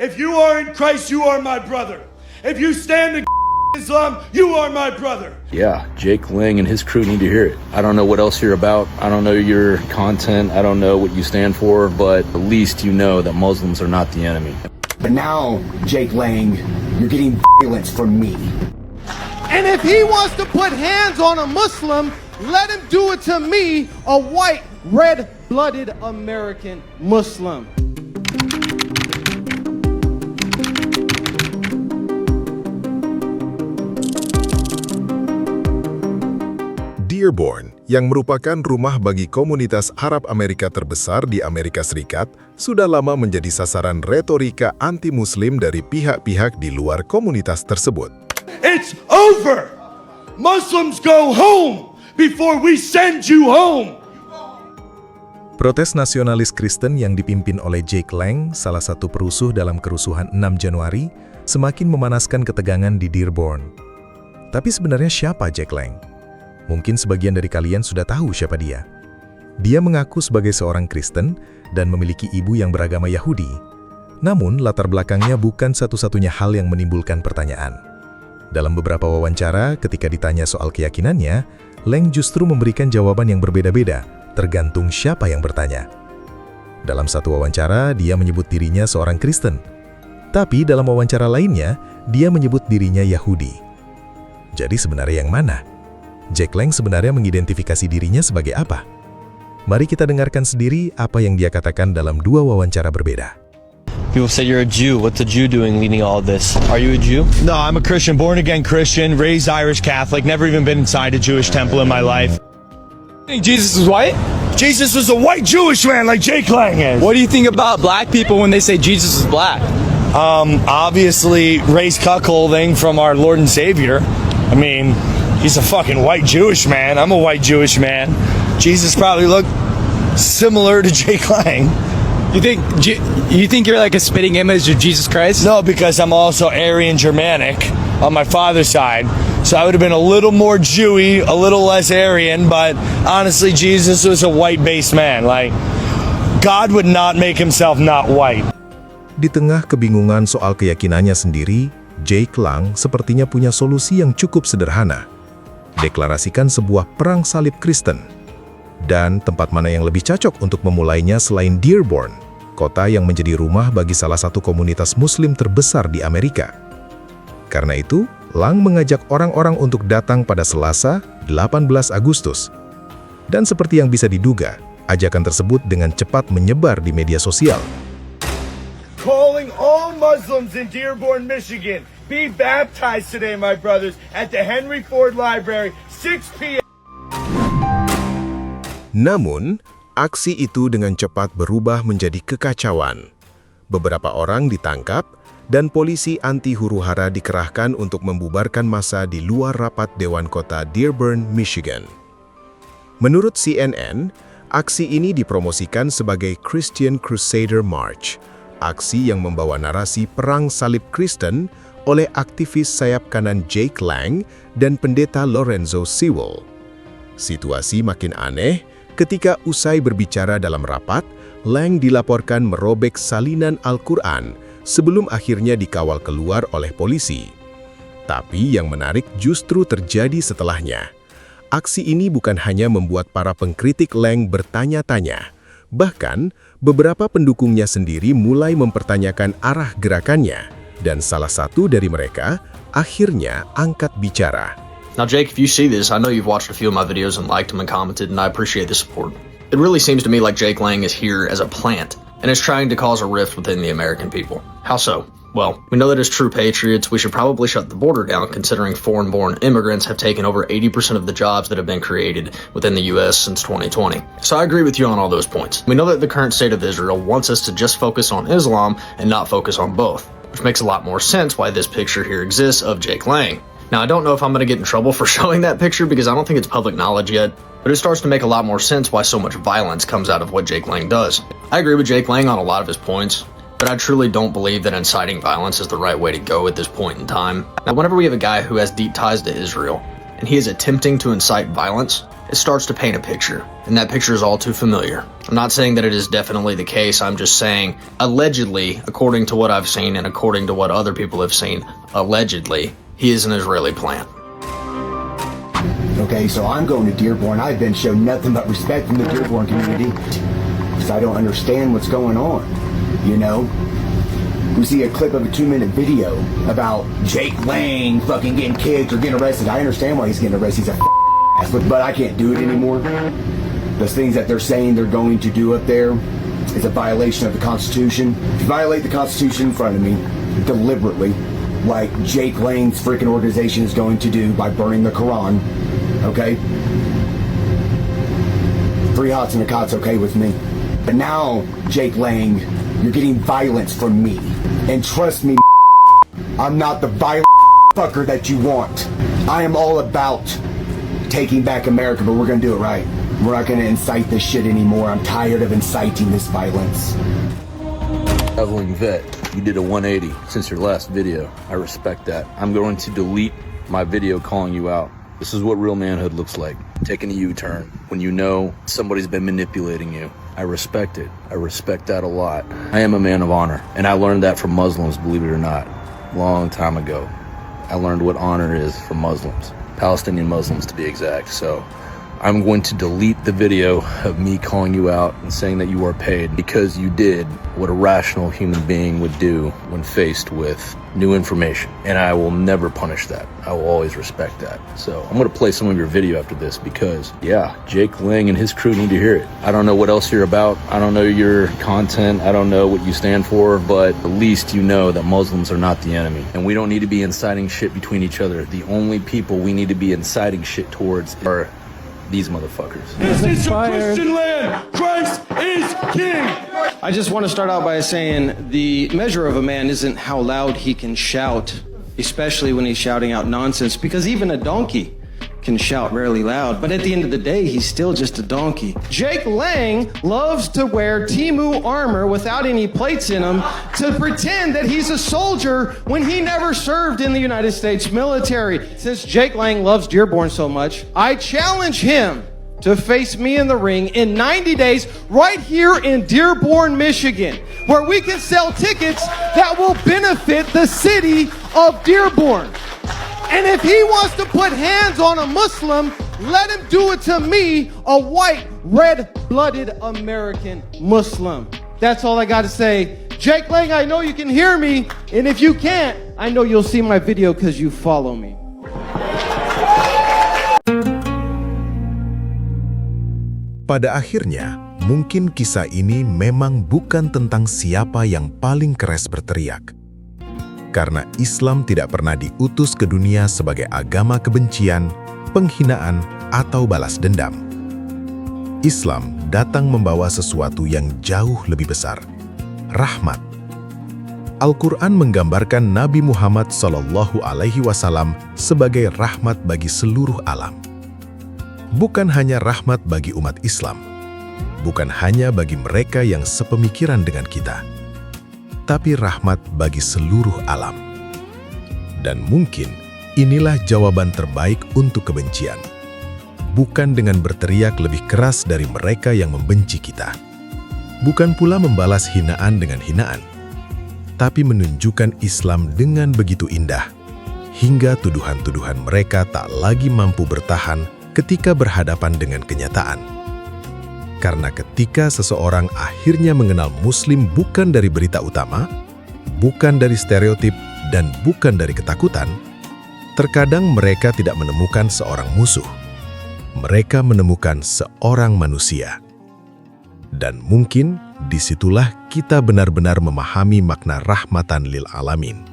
If you are in Christ, you are my brother. If you stand in Islam, you are my brother. Yeah, Jake Lang and his crew need to hear it. I don't know what else you're about. I don't know your content. I don't know what you stand for, but at least you know that Muslims are not the enemy. But now, Jake Lang, you're getting violence from me. And if he wants to put hands on a Muslim, let him do it to me, a white, red-blooded American Muslim. Dearborn, yang merupakan rumah bagi komunitas Arab Amerika terbesar di Amerika Serikat, sudah lama menjadi sasaran retorika anti-Muslim dari pihak-pihak di luar komunitas tersebut. It's over! Muslims go home before we send you home! Protes nasionalis Kristen yang dipimpin oleh Jake Lang, salah satu perusuh dalam kerusuhan 6 Januari, semakin memanaskan ketegangan di Dearborn. Tapi sebenarnya siapa Jake Lang? Mungkin sebagian dari kalian sudah tahu siapa dia. Dia mengaku sebagai seorang Kristen dan memiliki ibu yang beragama Yahudi. Namun, latar belakangnya bukan satu-satunya hal yang menimbulkan pertanyaan. Dalam beberapa wawancara, ketika ditanya soal keyakinannya, Lang justru memberikan jawaban yang berbeda-beda, tergantung siapa yang bertanya. Dalam satu wawancara, dia menyebut dirinya seorang Kristen. Tapi dalam wawancara lainnya, dia menyebut dirinya Yahudi. Jadi sebenarnya yang mana? Jake Lang sebenarnya mengidentifikasi dirinya sebagai apa? Mari kita dengarkan sendiri apa yang dia katakan dalam dua wawancara berbeda. People say you're a Jew. What's a Jew doing leading all of this? Are you a Jew? No, I'm a Christian, born-again Christian, raised Irish Catholic, never even been inside a Jewish temple in my life. Think Jesus is white? Jesus was a white Jewish man like Jake Lang is. What do you think about black people when they say Jesus is black? Obviously, race cuckolding from our Lord and Savior. I mean, he's a fucking white Jewish man. I'm a white Jewish man. Jesus probably looked similar to Jake Lang. You think you're like a spitting image of Jesus Christ? No, because I'm also Aryan Germanic on my father's side. So I would have been a little more Jewy, a little less Aryan, but honestly, Jesus was a white-based man. Like, God would not make himself not white. Di tengah kebingungan soal keyakinannya sendiri, Jake Lang sepertinya punya solusi yang cukup sederhana. Deklarasikan sebuah perang salib Kristen. Dan tempat mana yang lebih cocok untuk memulainya selain Dearborn, kota yang menjadi rumah bagi salah satu komunitas Muslim terbesar di Amerika. Karena itu, Lang mengajak orang-orang untuk datang pada Selasa, 18 Agustus. Dan seperti yang bisa diduga, ajakan tersebut dengan cepat menyebar di media sosial. Calling all Muslims in Dearborn, Michigan, be baptized today, my brothers, at the Henry Ford Library, 6 p.m. Namun, aksi itu dengan cepat berubah menjadi kekacauan. Beberapa orang ditangkap, dan polisi anti huru-hara dikerahkan untuk membubarkan massa di luar rapat Dewan Kota Dearborn, Michigan. Menurut CNN, aksi ini dipromosikan sebagai Christian Crusader March, aksi yang membawa narasi perang salib Kristen oleh aktivis sayap kanan Jake Lang dan pendeta Lorenzo Sewell. Situasi makin aneh ketika usai berbicara dalam rapat, Lang dilaporkan merobek salinan Al-Quran sebelum akhirnya dikawal keluar oleh polisi. Tapi yang menarik justru terjadi setelahnya. Aksi ini bukan hanya membuat para pengkritik Lang bertanya-tanya, bahkan beberapa pendukungnya sendiri mulai mempertanyakan arah gerakannya, dan salah satu dari mereka akhirnya angkat bicara. Now, Jake, if you see this, I know you've watched a few of my videos and liked them and commented, and I appreciate the support. It really seems to me like Jake Lang is here as a plant, and is trying to cause a rift within the American people. How so? Well, we know that as true patriots, we should probably shut the border down, considering foreign-born immigrants have taken over 80% of the jobs that have been created within the U.S. since 2020. So I agree with you on all those points. We know that the current state of Israel wants us to just focus on Islam and not focus on both, which makes a lot more sense why this picture here exists of Jake Lang. Now, I don't know if I'm going to get in trouble for showing that picture because I don't think it's public knowledge yet, but it starts to make a lot more sense why so much violence comes out of what Jake Lang does. I agree with Jake Lang on a lot of his points, but I truly don't believe that inciting violence is the right way to go at this point in time. Now, whenever we have a guy who has deep ties to Israel, and he is attempting to incite violence, it starts to paint a picture, and that picture is all too familiar. I'm not saying that it is definitely the case, I'm just saying, allegedly, according to what I've seen and according to what other people have seen, allegedly, he is an Israeli plant. Okay, so I'm going to Dearborn. I've been shown nothing but respect from the Dearborn community because I don't understand what's going on, you know? We see a clip of a 2-minute video about Jake Lang fucking getting kicked or getting arrested. I understand why he's getting arrested. He's a ass, but I can't do it anymore. Those things that they're saying they're going to do up there is a violation of the Constitution. If you violate the Constitution in front of me deliberately, like Jake Lang's freaking organization is going to do by burning the Quran, okay? 3 hots and a cot's okay with me. But now, Jake Lang, you're getting violence from me. And trust me, I'm not the violent fucker that you want. I am all about taking back America, but we're gonna do it right. We're not gonna incite this shit anymore. I'm tired of inciting this violence. Traveling vet, you did a 180 since your last video. I respect that. I'm going to delete my video calling you out. This is what real manhood looks like. Taking a U-turn when you know somebody's been manipulating you. I respect it. I respect that a lot. I am a man of honor, and I learned that from Muslims, believe it or not, long time ago. I learned what honor is from Muslims, Palestinian Muslims to be exact. So I'm going to delete the video of me calling you out and saying that you are paid because you did what a rational human being would do when faced with new information. And I will never punish that. I will always respect that. So I'm going to play some of your video after this because, yeah, Jake Lang and his crew need to hear it. I don't know what else you're about. I don't know your content. I don't know what you stand for, but at least you know that Muslims are not the enemy. And we don't need to be inciting shit between each other. The only people we need to be inciting shit towards are these motherfuckers. This is a Christian land. Christ is king. I just want to start out by saying the measure of a man isn't how loud he can shout, especially when he's shouting out nonsense, because even a donkey can shout really loud, but at the end of the day, he's still just a donkey. Jake Lang loves to wear Temu armor without any plates in him to pretend that he's a soldier when he never served in the United States military. Since Jake Lang loves Dearborn so much, I challenge him to face me in the ring in 90 days right here in Dearborn, Michigan, where we can sell tickets that will benefit the city of Dearborn. And if he wants to put hands on a Muslim, let him do it to me, a white, red-blooded American Muslim. That's all I got to say. Jake Lang, I know you can hear me, and if you can't, I know you'll see my video because you follow me. Pada akhirnya, mungkin kisah ini memang bukan tentang siapa yang paling keras berteriak. Karena Islam tidak pernah diutus ke dunia sebagai agama kebencian, penghinaan, atau balas dendam. Islam datang membawa sesuatu yang jauh lebih besar, rahmat. Al-Quran menggambarkan Nabi Muhammad SAW sebagai rahmat bagi seluruh alam. Bukan hanya rahmat bagi umat Islam, bukan hanya bagi mereka yang sepemikiran dengan kita, tapi rahmat bagi seluruh alam. Dan mungkin inilah jawaban terbaik untuk kebencian. Bukan dengan berteriak lebih keras dari mereka yang membenci kita. Bukan pula membalas hinaan dengan hinaan. Tapi menunjukkan Islam dengan begitu indah, hingga tuduhan-tuduhan mereka tak lagi mampu bertahan ketika berhadapan dengan kenyataan. Karena ketika seseorang akhirnya mengenal Muslim bukan dari berita utama, bukan dari stereotip, dan bukan dari ketakutan, terkadang mereka tidak menemukan seorang musuh. Mereka menemukan seorang manusia. Dan mungkin disitulah kita benar-benar memahami makna rahmatan lil alamin.